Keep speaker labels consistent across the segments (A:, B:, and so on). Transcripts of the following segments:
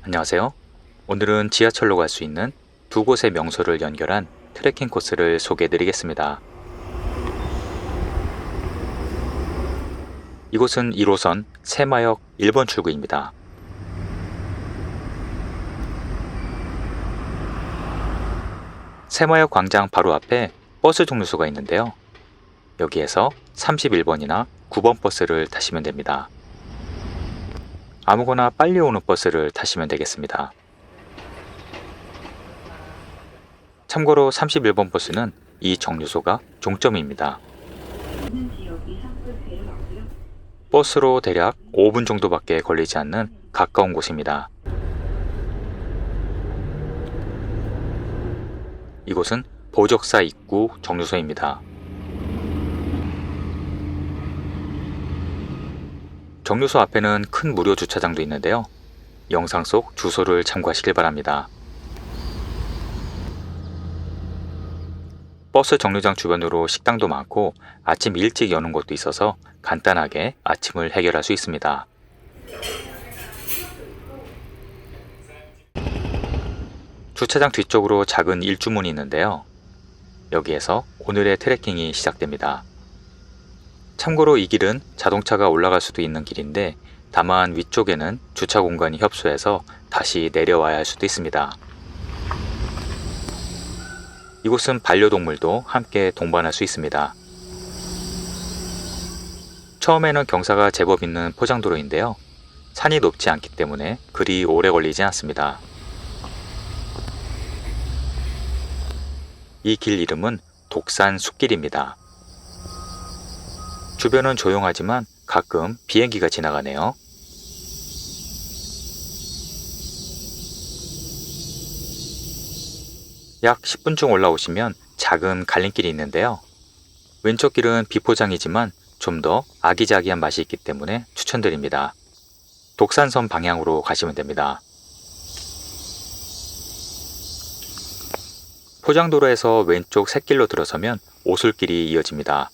A: 안녕하세요. 오늘은 지하철로 갈 수 있는 두 곳의 명소를 연결한 트레킹 코스를 소개해 드리겠습니다. 이곳은 1호선 새마역 1번 출구입니다. 새마역 광장 바로 앞에 버스 종류소가 있는데요. 여기에서 31번이나 9번 버스를 타시면 됩니다. 아무거나 빨리 오는 버스를 타시면 되겠습니다. 참고로 31번 버스는 이 정류소가 종점입니다. 버스로 대략 5분 정도밖에 걸리지 않는 가까운 곳입니다. 이곳은 보적사 입구 정류소입니다. 정류소 앞에는 큰 무료 주차장도 있는데요. 영상 속 주소를 참고하시길 바랍니다. 버스 정류장 주변으로 식당도 많고 아침 일찍 여는 곳도 있어서 간단하게 아침을 해결할 수 있습니다. 주차장 뒤쪽으로 작은 일주문이 있는데요. 여기에서 오늘의 트레킹이 시작됩니다. 참고로 이 길은 자동차가 올라갈 수도 있는 길인데 다만 위쪽에는 주차 공간이 협소해서 다시 내려와야 할 수도 있습니다. 이곳은 반려동물도 함께 동반할 수 있습니다. 처음에는 경사가 제법 있는 포장도로인데요. 산이 높지 않기 때문에 그리 오래 걸리지 않습니다. 이 길 이름은 독산 숲길입니다. 주변은 조용하지만 가끔 비행기가 지나가네요. 약 10분쯤 올라오시면 작은 갈림길이 있는데요. 왼쪽 길은 비포장이지만 좀 더 아기자기한 맛이 있기 때문에 추천드립니다. 독산섬 방향으로 가시면 됩니다. 포장도로에서 왼쪽 샛길로 들어서면 오솔길이 이어집니다.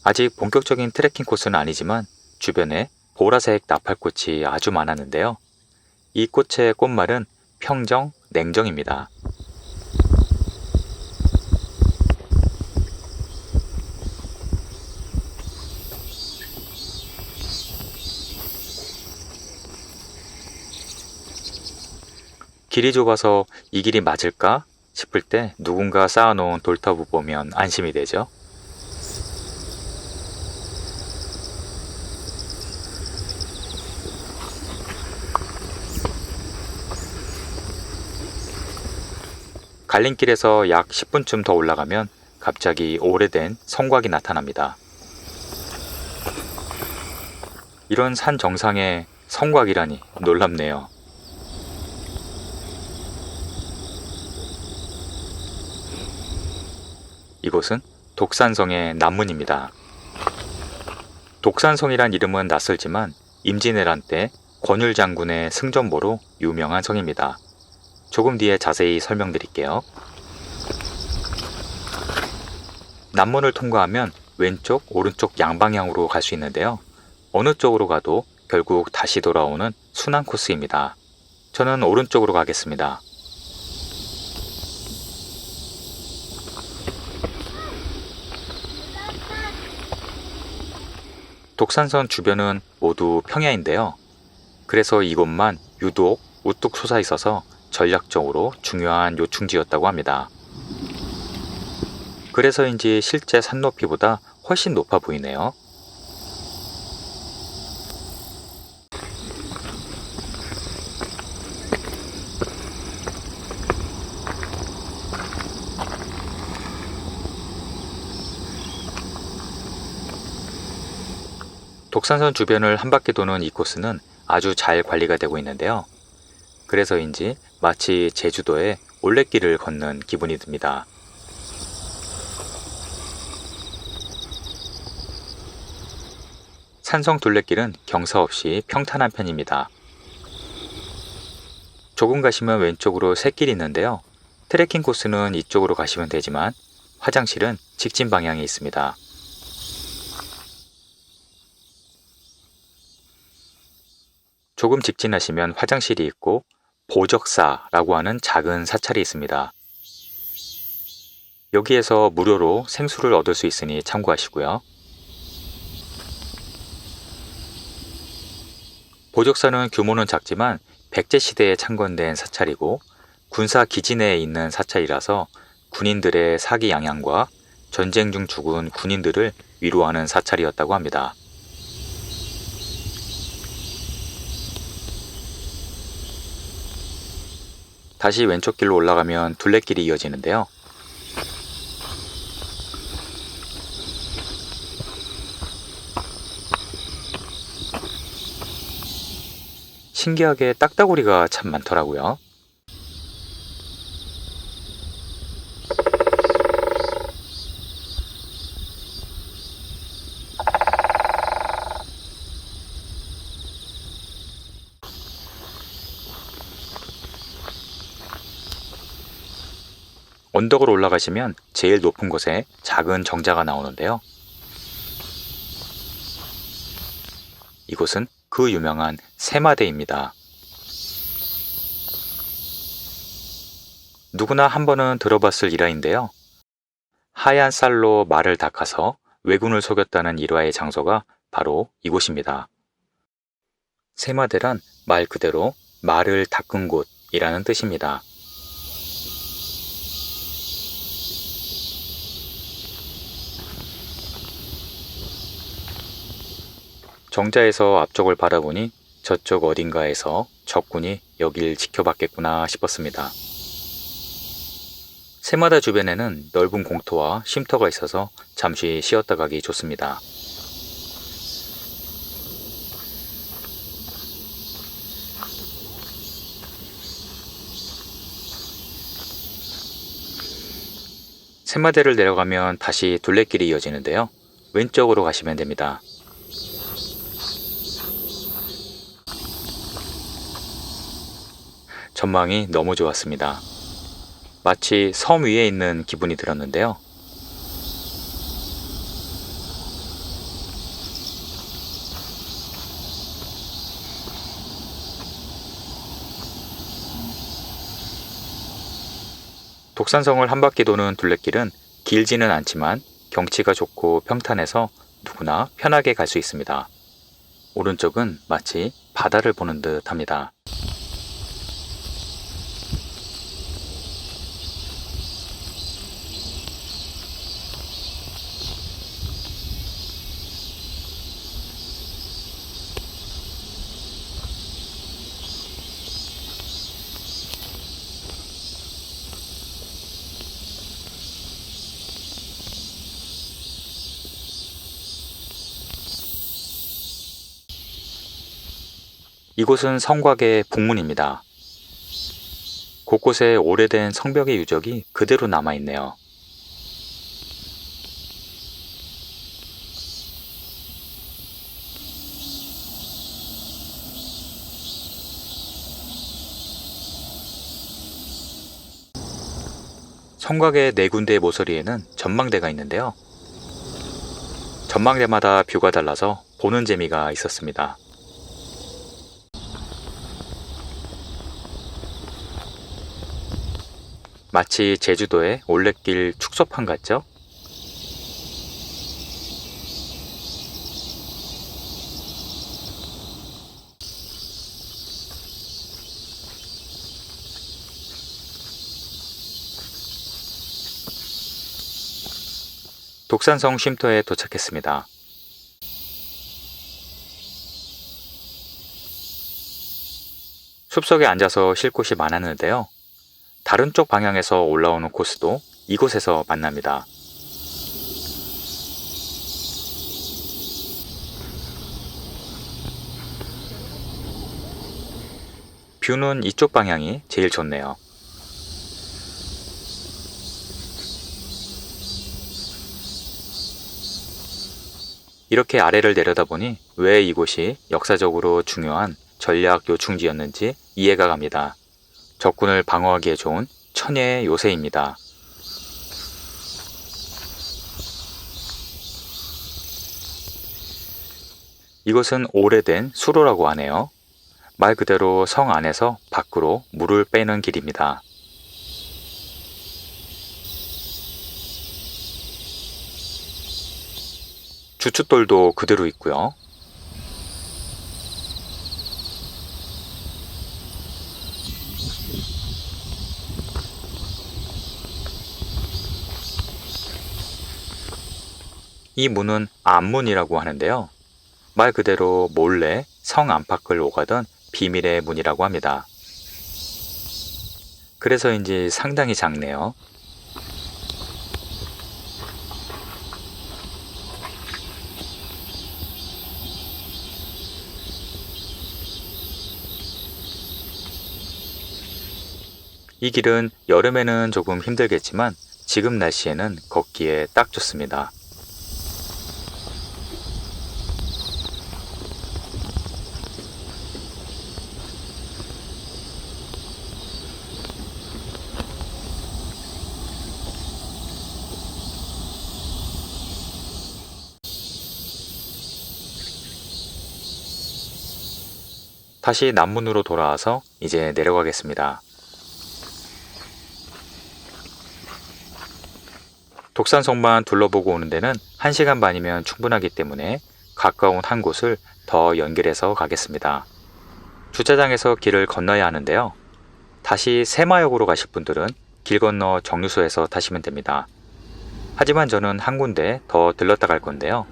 A: 아직 본격적인 트레킹 코스는 아니지만 주변에 보라색 나팔꽃이 아주 많았는데요. 이 꽃의 꽃말은 평정, 냉정입니다. 길이 좁아서 이 길이 맞을까 싶을 때 누군가 쌓아놓은 돌탑을 보면 안심이 되죠. 갈림길에서 약 10분쯤 더 올라가면 갑자기 오래된 성곽이 나타납니다. 이런 산 정상에 성곽이라니 놀랍네요. 이곳은 독산성의 남문입니다. 독산성이란 이름은 낯설지만 임진왜란 때 권율 장군의 승전보로 유명한 성입니다. 조금 뒤에 자세히 설명드릴게요. 남문을 통과하면 왼쪽, 오른쪽 양방향으로 갈 수 있는데요. 어느 쪽으로 가도 결국 다시 돌아오는 순환 코스입니다. 저는 오른쪽으로 가겠습니다. 독산선 주변은 모두 평야인데요. 그래서 이곳만 유독 우뚝 솟아 있어서 전략적으로 중요한 요충지였다고 합니다. 그래서인지 실제 산 높이보다 훨씬 높아 보이네요. 독산선 주변을 한 바퀴 도는 이 코스는 아주 잘 관리가 되고 있는데요. 그래서인지 마치 제주도의 올레길을 걷는 기분이 듭니다. 산성 둘레길은 경사 없이 평탄한 편입니다. 조금 가시면 왼쪽으로 샛길이 있는데요. 트레킹 코스는 이쪽으로 가시면 되지만 화장실은 직진 방향에 있습니다. 조금 직진하시면 화장실이 있고 보적사라고 하는 작은 사찰이 있습니다. 여기에서 무료로 생수를 얻을 수 있으니 참고하시고요. 보적사는 규모는 작지만 백제시대에 창건된 사찰이고 군사 기지 내에 있는 사찰이라서 군인들의 사기양양과 전쟁 중 죽은 군인들을 위로하는 사찰이었다고 합니다. 다시 왼쪽 길로 올라가면 둘레길이 이어지는데요. 신기하게 딱따구리가 참 많더라고요. 언덕으로 올라가시면 제일 높은 곳에 작은 정자가 나오는데요. 이곳은 그 유명한 세마대입니다. 누구나 한 번은 들어봤을 일화인데요. 하얀 쌀로 말을 닦아서 왜군을 속였다는 일화의 장소가 바로 이곳입니다. 세마대란 말 그대로 말을 닦은 곳이라는 뜻입니다. 정자에서 앞쪽을 바라보니 저쪽 어딘가에서 적군이 여길 지켜봤겠구나 싶었습니다. 세마다 주변에는 넓은 공터와 쉼터가 있어서 잠시 쉬었다 가기 좋습니다. 세마대를 내려가면 다시 둘레길이 이어지는데요. 왼쪽으로 가시면 됩니다. 전망이 너무 좋았습니다. 마치 섬 위에 있는 기분이 들었는데요. 독산성을 한 바퀴 도는 둘레길은 길지는 않지만 경치가 좋고 평탄해서 누구나 편하게 갈 수 있습니다. 오른쪽은 마치 바다를 보는 듯 합니다. 이곳은 성곽의 북문입니다. 곳곳에 오래된 성벽의 유적이 그대로 남아있네요. 성곽의 네 군데의 모서리에는 전망대가 있는데요. 전망대마다 뷰가 달라서 보는 재미가 있었습니다. 마치 제주도의 올레길 축소판 같죠? 독산성 쉼터에 도착했습니다. 숲속에 앉아서 쉴 곳이 많았는데요. 다른 쪽 방향에서 올라오는 코스도 이곳에서 만납니다. 뷰는 이쪽 방향이 제일 좋네요. 이렇게 아래를 내려다보니 왜 이곳이 역사적으로 중요한 전략 요충지였는지 이해가 갑니다. 적군을 방어하기에 좋은 천혜의 요새입니다. 이곳은 오래된 수로라고 하네요. 말 그대로 성 안에서 밖으로 물을 빼는 길입니다. 주춧돌도 그대로 있고요. 이 문은 안문이라고 하는데요. 말 그대로 몰래 성 안팎을 오가던 비밀의 문이라고 합니다. 그래서인지 상당히 작네요. 이 길은 여름에는 조금 힘들겠지만 지금 날씨에는 걷기에 딱 좋습니다. 다시 남문으로 돌아와서 이제 내려가겠습니다. 독산성만 둘러보고 오는 데는 1시간 반이면 충분하기 때문에 가까운 한 곳을 더 연결해서 가겠습니다. 주차장에서 길을 건너야 하는데요. 다시 새마역으로 가실 분들은 길 건너 정류소에서 타시면 됩니다. 하지만 저는 한 군데 더 들렀다 갈 건데요.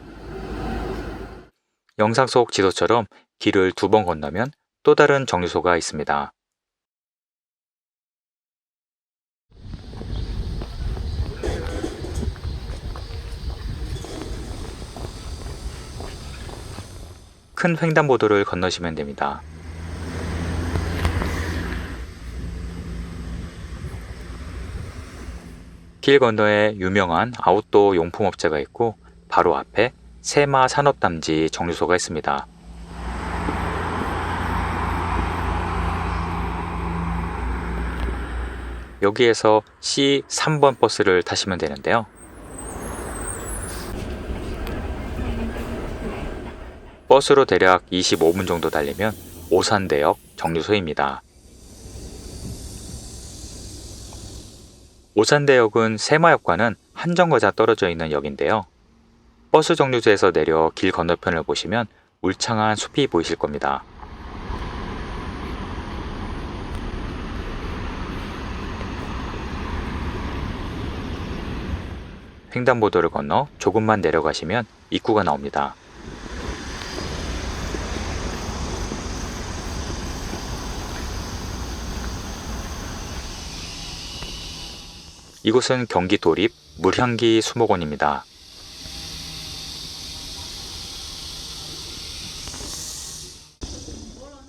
A: 영상 속 지도처럼 길을 2번 건너면 또 다른 정류소가 있습니다. 큰 횡단보도를 건너시면 됩니다. 길 건너에 유명한 아웃도어 용품 업체가 있고 바로 앞에 세마 산업단지 정류소가 있습니다. 여기에서 C3번 버스를 타시면 되는데요. 버스로 대략 25분 정도 달리면 오산대역 정류소입니다. 오산대역은 새마역과는 한 정거장 떨어져 있는 역인데요. 버스 정류소에서 내려 길 건너편을 보시면 울창한 숲이 보이실 겁니다. 횡단보도를 건너 조금만 내려가시면 입구가 나옵니다. 이곳은 경기 도립 물향기 수목원입니다.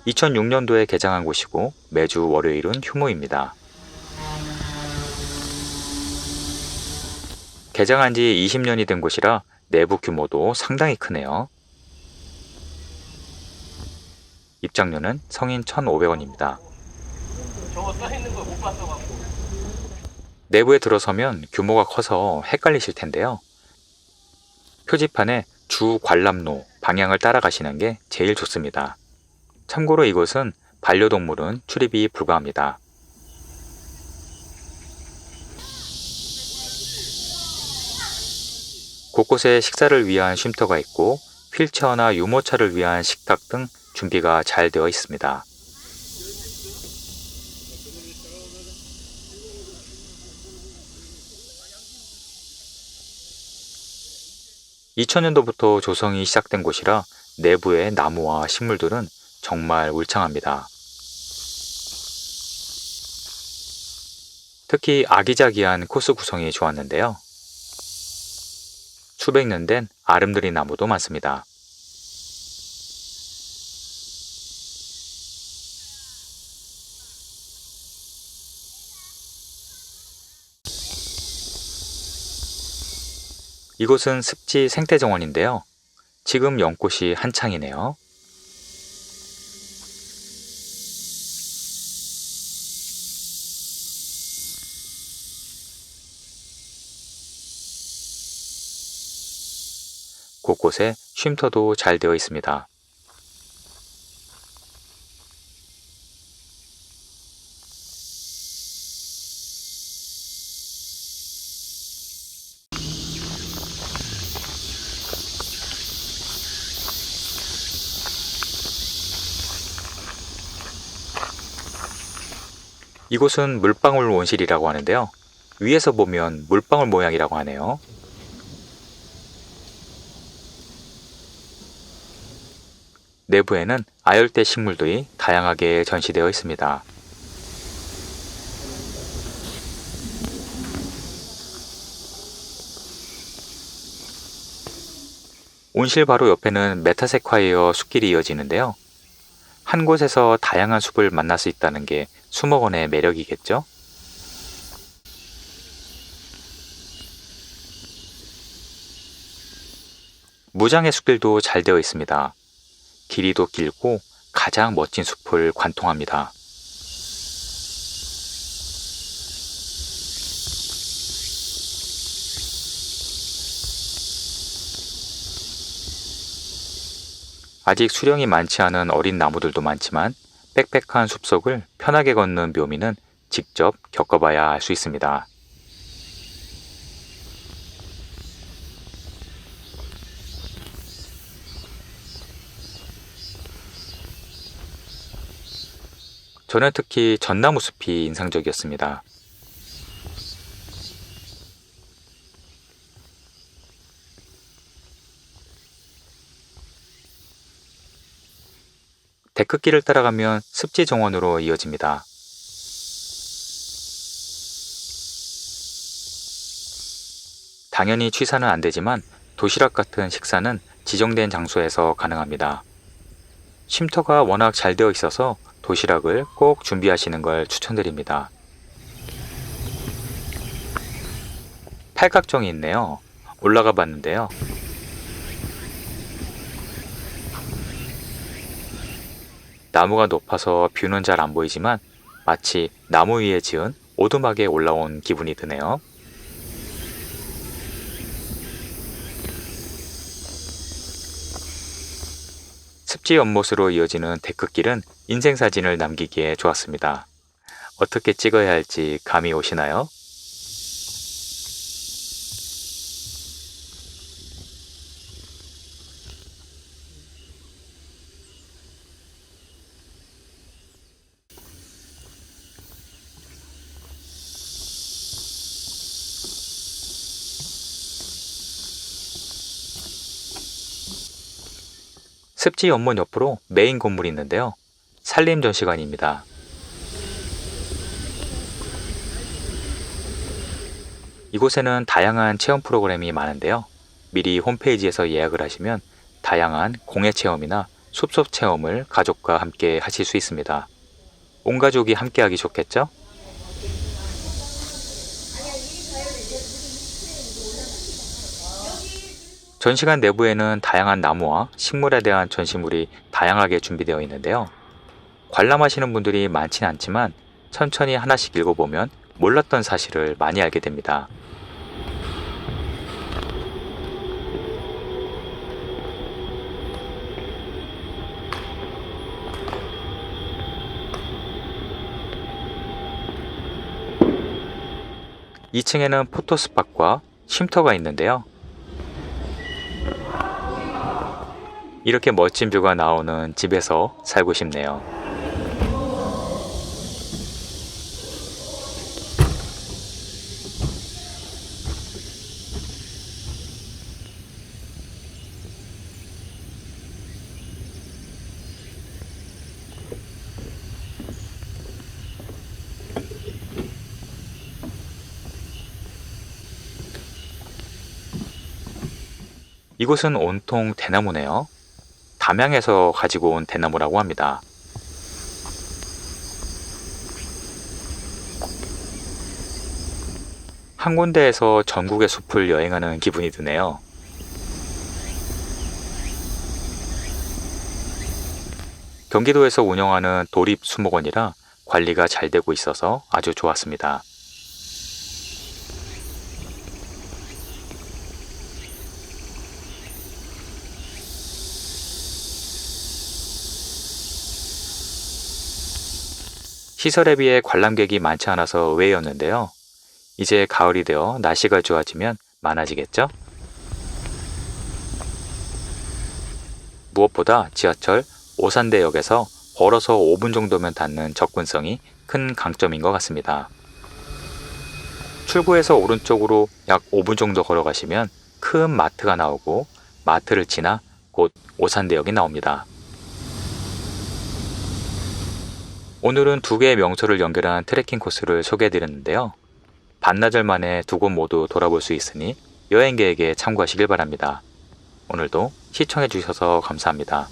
A: (2006년도에) 개장한 곳이고 매주 월요일은 휴무입니다. 개장한 지 20년이 된 곳이라 내부 규모도 상당히 크네요. 입장료는 성인 1,500원입니다.
B: 저거 써있는 걸 못 봤어갖고.
A: 내부에 들어서면 규모가 커서 헷갈리실 텐데요. 표지판에 주 관람로 방향을 따라가시는 게 제일 좋습니다. 참고로 이곳은 반려동물은 출입이 불가합니다. 곳곳에 식사를 위한 쉼터가 있고 휠체어나 유모차를 위한 식탁 등 준비가 잘 되어 있습니다. 2000년도부터 조성이 시작된 곳이라 내부의 나무와 식물들은 정말 울창합니다. 특히 아기자기한 코스 구성이 좋았는데요. 수백 년 된 아름드리 나무도 많습니다. 이곳은 습지 생태정원인데요. 지금 연꽃이 한창이네요. 곳곳에 쉼터도 잘 되어 있습니다. 이곳은 물방울 온실이라고 하는데요. 위에서 보면 물방울 모양이라고 하네요. 내부에는 아열대 식물들이 다양하게 전시되어 있습니다. 온실 바로 옆에는 메타세콰이어 숲길이 이어지는데요. 한 곳에서 다양한 숲을 만날 수 있다는 게 수목원의 매력이겠죠? 무장의 숲길도 잘 되어 있습니다. 길이도 길고 가장 멋진 숲을 관통합니다. 아직 수령이 많지 않은 어린 나무들도 많지만 빽빽한 숲속을 편하게 걷는 묘미는 직접 겪어봐야 알 수 있습니다. 저는 특히 전나무 숲이 인상적이었습니다. 데크길을 따라가면 습지 정원으로 이어집니다. 당연히 취사는 안 되지만 도시락 같은 식사는 지정된 장소에서 가능합니다. 쉼터가 워낙 잘 되어 있어서 도시락을 꼭 준비하시는 걸 추천드립니다. 팔각정이 있네요. 올라가 봤는데요. 나무가 높아서 뷰는 잘 안 보이지만 마치 나무 위에 지은 오두막에 올라온 기분이 드네요. 습지 연못으로 이어지는 데크길은 인생사진을 남기기에 좋았습니다. 어떻게 찍어야 할지 감이 오시나요? 습지 연못 옆으로 메인 건물이 있는데요. 산림전시관입니다. 이곳에는 다양한 체험 프로그램이 많은데요. 미리 홈페이지에서 예약을 하시면 다양한 공예 체험이나 숲속 체험을 가족과 함께 하실 수 있습니다. 온 가족이 함께 하기 좋겠죠? 전시관 내부에는 다양한 나무와 식물에 대한 전시물이 다양하게 준비되어 있는데요. 관람하시는 분들이 많진 않지만 천천히 하나씩 읽어보면 몰랐던 사실을 많이 알게 됩니다. (2층에는) 포토스팟과 쉼터가 있는데요. 이렇게 멋진 뷰가 나오는 집에서 살고 싶네요. 이곳은 온통 대나무네요. 담양에서 가지고 온 대나무라고 합니다. 한 군데에서 전국의 숲을 여행하는 기분이 드네요. 경기도에서 운영하는 도립 수목원이라 관리가 잘 되고 있어서 아주 좋았습니다. 시설에 비해 관람객이 많지 않아서 의외였는데요. 이제 가을이 되어 날씨가 좋아지면 많아지겠죠? 무엇보다 지하철 오산대역에서 걸어서 5분 정도면 닿는 접근성이 큰 강점인 것 같습니다. 출구에서 오른쪽으로 약 5분 정도 걸어가시면 큰 마트가 나오고 마트를 지나 곧 오산대역이 나옵니다. 오늘은 두 개의 명소를 연결하는 트레킹 코스를 소개해드렸는데요. 반나절 만에 두 곳 모두 돌아볼 수 있으니 여행 계획에 참고하시길 바랍니다. 오늘도 시청해주셔서 감사합니다.